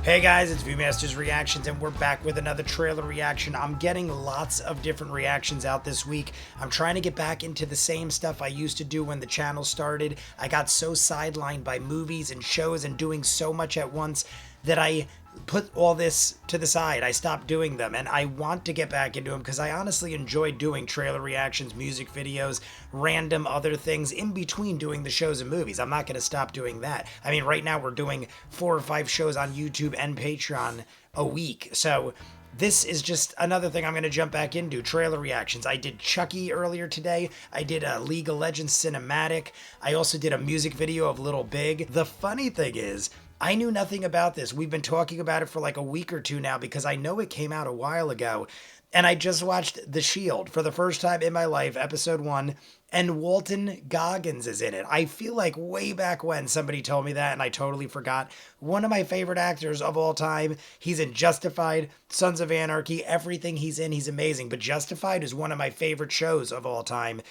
Hey guys, it's ViewMasters Reactions, and we're back with another trailer reaction. I'm getting lots of different reactions out this week. I'm trying to get back into the same stuff I used to do when the channel started. I got so sidelined by movies and shows and doing so much at once that I put all this to the side. I stopped doing them, and I want to get back into them because I honestly enjoy doing trailer reactions, music videos, random other things in between doing the shows and movies. I'm not going to stop doing that. I mean, right now we're doing 4 or 5 shows on YouTube and Patreon a week, so this is just another thing I'm going to jump back into, trailer reactions. I did Chucky earlier today. I did a League of Legends cinematic. I also did a music video of Little Big. The funny thing is, I knew nothing about this. We've been talking about it for like a week or two now because I know it came out a while ago. And I just watched The Shield for the first time in my life, episode 1, and Walton Goggins is in it. I feel like way back when somebody told me that and I totally forgot. One of my favorite actors of all time. He's in Justified, Sons of Anarchy, everything he's in, he's amazing. But Justified is one of my favorite shows of all time.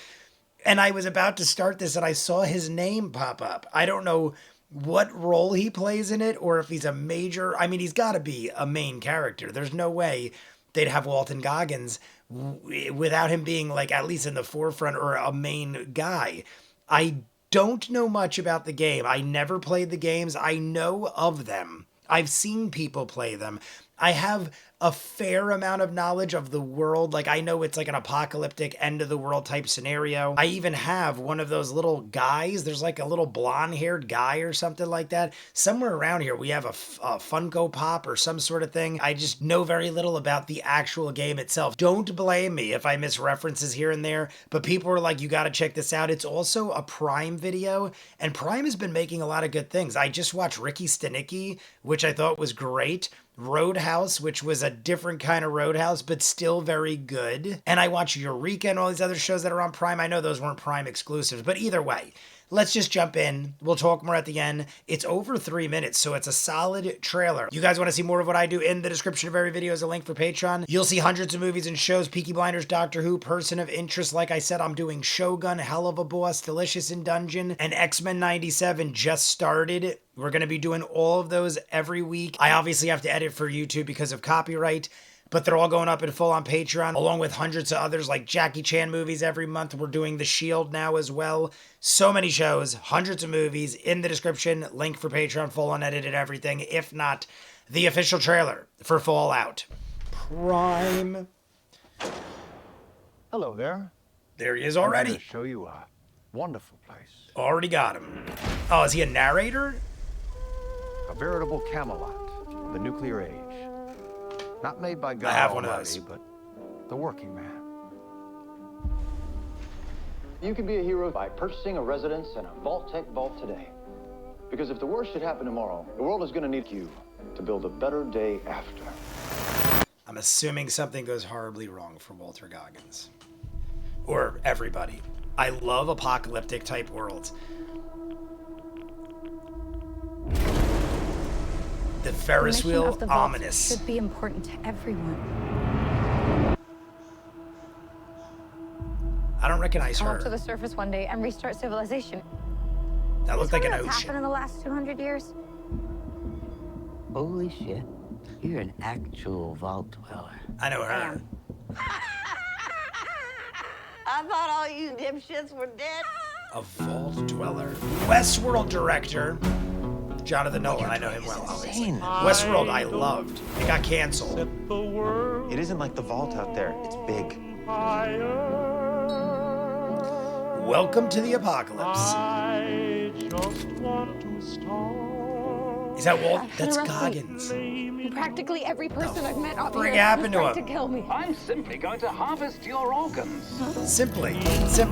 And I was about to start this and I saw his name pop up. I don't know what role he plays in it or if he's a major. I mean, he's got to be a main character. There's no way they'd have Walton Goggins without him being like at least in the forefront or a main guy. I don't know much about the game. I never played the games. I know of them. I've seen people play them. I have a fair amount of knowledge of the world. Like, I know it's like an apocalyptic end of the world type scenario. I even have one of those little guys. There's like a little blonde haired guy or something like that. Somewhere around here, we have a Funko Pop or some sort of thing. I just know very little about the actual game itself. Don't blame me if I miss references here and there, but people are like, you got to check this out. It's also a Prime video, and Prime has been making a lot of good things. I just watched Ricky Stenicki, which I thought was great. Roadhouse, which was a different kind of Roadhouse, but still very good. And I watch Eureka and all these other shows that are on Prime. I know those weren't Prime exclusives, but either way, let's just jump in. We'll talk more at the end. It's over 3 minutes, so it's a solid trailer. You guys want to see more of what I do? In the description of every video is a link for Patreon. You'll see hundreds of movies and shows, Peaky Blinders, Doctor Who, Person of Interest. Like I said, I'm doing Shogun, Hell of a Boss, Delicious in Dungeon, and X-Men 97 just started. We're going to be doing all of those every week. I obviously have to edit for YouTube because of copyright, but they're all going up in full on Patreon, along with hundreds of others like Jackie Chan movies every month. We're doing The Shield now as well. So many shows, hundreds of movies. In the description, link for Patreon, full unedited everything. If not, the official trailer for Fallout. Prime. Hello there. There he is already. I'm going to show you a wonderful place. Already got him. Oh, is he a narrator? A veritable Camelot of the nuclear age. Not made by God I have one Almighty, of those. but the working man. You can be a hero by purchasing a residence in a Vault-Tec vault today. Because if the worst should happen tomorrow, the world is going to need you to build a better day after. I'm assuming something goes horribly wrong for Walter Goggins. Or everybody. I love apocalyptic type worlds. The Ferris wheel, ominous. Should be important to everyone. I don't recognize Come up to her. the surface one day and restart civilization. That looked like an What's happened in ocean. the last 200 years? Holy shit. You're an actual vault dweller. I know her. am. I thought all you dipshits were dead. A vault dweller. Westworld director. Jonathan Nolan, I know him well, obviously. Insane. Westworld, I loved. It got canceled. It isn't like the vault out there. It's big. Welcome to the apocalypse. Is that Walt? That's Goggins. Practically every person I've met on the Frick earth happened to was trying him? to kill me. I'm simply going to harvest your organs. Simply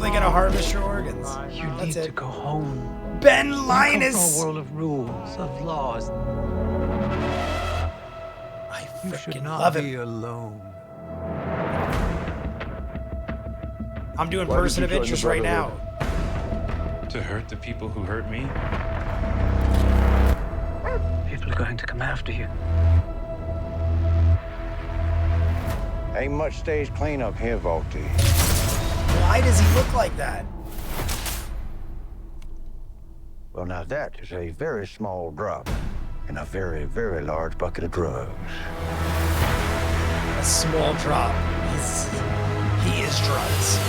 gonna harvest your organs. You That's need it. to go home. Ben You come Linus. from a world of rules, of laws. I You should freaking not love be him. alone. I'm doing Why did Person you of join the Interest right now. To hurt the people who hurt me? People are going to come after you. Ain't much stage cleanup here, Volty. Why does he look like that? Well, now that is a very small drop in a very, very large bucket of drugs. A small drop. He is drugs.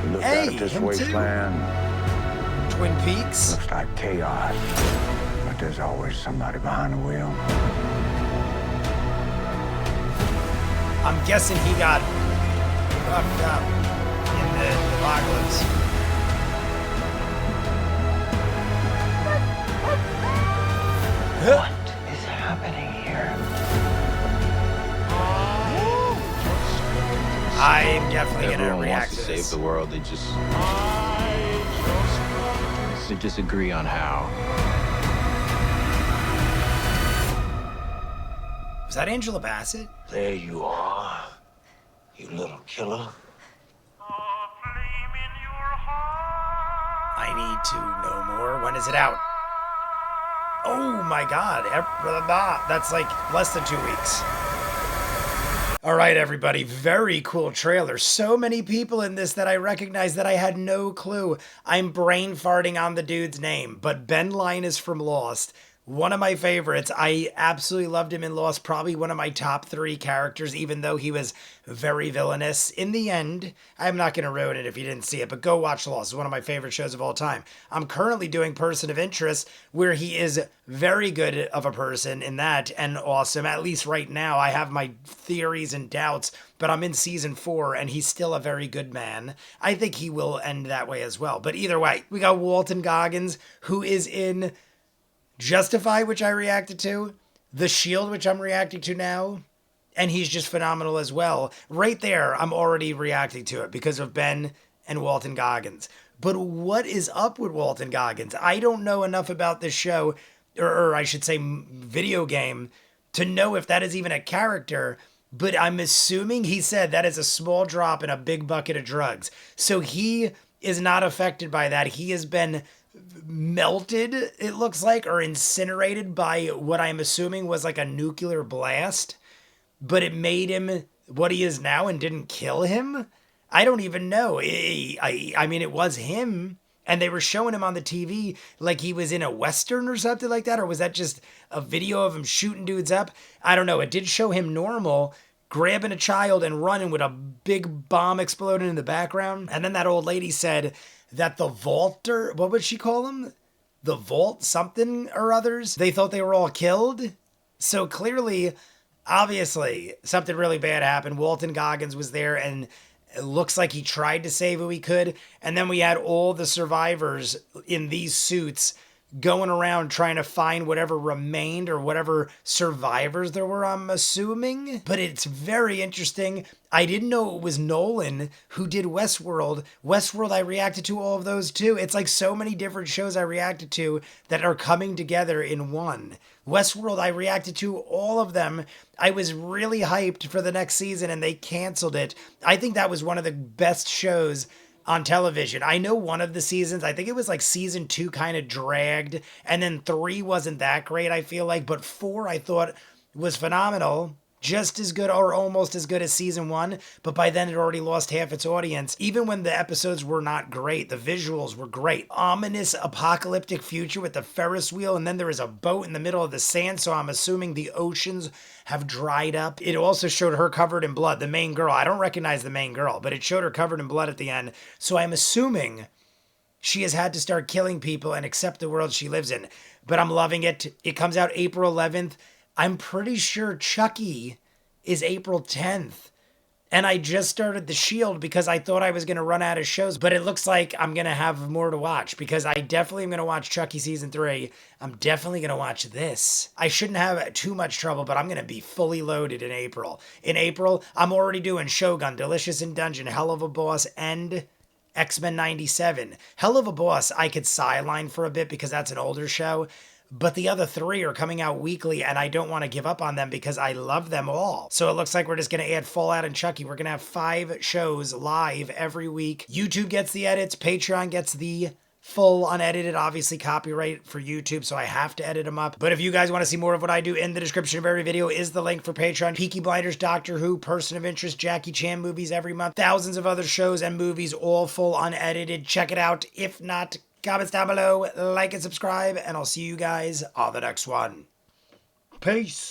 You look Hey, out at this him too. wasteland, Twin Peaks. looks like chaos, but there's always somebody behind the wheel. I'm guessing he got fucked up in the apocalypse. What is happening here? I'm definitely gonna Everyone react wants to to save this. the world. They disagree on how. Was that Angela Bassett? There you are, you little killer. I need to know more. When is it out? Oh my god. That's like less than 2 weeks. All right, everybody. Very cool trailer. So many people in this that I recognize that I had no clue. I'm brain farting on the dude's name, but Ben Linus from Lost. One of my favorites. I absolutely loved him in Lost. Probably one of my top 3 characters, even though he was very villainous. In the end, I'm not going to ruin it if you didn't see it, but go watch Lost. It's one of my favorite shows of all time. I'm currently doing Person of Interest, where he is very good of a person in that and awesome. At least right now, I have my theories and doubts, but I'm in season 4 and he's still a very good man. I think he will end that way as well. But either way, we got Walton Goggins, who is in Justify, which I reacted to, The Shield, which I'm reacting to now, and he's just phenomenal as well. Right there, I'm already reacting to it because of Ben and Walton Goggins. But what is up with Walton Goggins? I don't know enough about this show, or I should say video game, to know if that is even a character, but I'm assuming he said that is a small drop in a big bucket of drugs. So he is not affected by that. He has been melted, it looks like, or incinerated by what I'm assuming was like a nuclear blast, but it made him what he is now and didn't kill him. I don't even know. I mean, it was him, and they were showing him on the TV like he was in a Western or something like that, or was that just a video of him shooting dudes up? I don't know. It did show him normal, grabbing a child and running with a big bomb exploding in the background. And then that old lady said that the vaulter, what would she call him? The vault something or others? They thought they were all killed. So clearly, obviously, something really bad happened. Walton Goggins was there and it looks like he tried to save who he could. And then we had all the survivors in these suits going around trying to find whatever remained or whatever survivors there were, I'm assuming. But it's very interesting. I didn't know it was Nolan who did Westworld. Westworld, I reacted to all of those too. It's like so many different shows I reacted to that are coming together in one. Westworld, I reacted to all of them. I was really hyped for the next season and they canceled it. I think that was one of the best shows on television. I know one of the seasons, I think it was like season 2 kind of dragged, and then 3 wasn't that great, I feel like, but 4 I thought was phenomenal. Just as good or almost as good as season 1, but by then it already lost half its audience. Even when the episodes were not great, the visuals were great. Ominous apocalyptic future with the Ferris wheel, and then there is a boat in the middle of the sand, so I'm assuming the oceans have dried up. It also showed her covered in blood, the main girl. I don't recognize the main girl, but it showed her covered in blood at the end, so I'm assuming she has had to start killing people and accept the world she lives in. But I'm loving it. It comes out April 11th. I'm pretty sure Chucky is April 10th. And I just started The Shield because I thought I was going to run out of shows, but it looks like I'm going to have more to watch because I definitely am going to watch Chucky season 3. I'm definitely going to watch this. I shouldn't have too much trouble, but I'm going to be fully loaded in April. In April, I'm already doing Shogun, Delicious in Dungeon, Hell of a Boss, and X-Men 97. Hell of a Boss, I could sideline for a bit because that's an older show. But the other 3 are coming out weekly, and I don't want to give up on them because I love them all. So it looks like we're just going to add Fallout and Chucky. We're going to have 5 shows live every week. YouTube gets the edits. Patreon gets the full unedited, obviously copyright for YouTube, so I have to edit them up. But if you guys want to see more of what I do, in the description of every video is the link for Patreon. Peaky Blinders, Doctor Who, Person of Interest, Jackie Chan movies every month. Thousands of other shows and movies, all full unedited. Check it out. If not, Comments down below, like and subscribe, and I'll see you guys on the next one. Peace.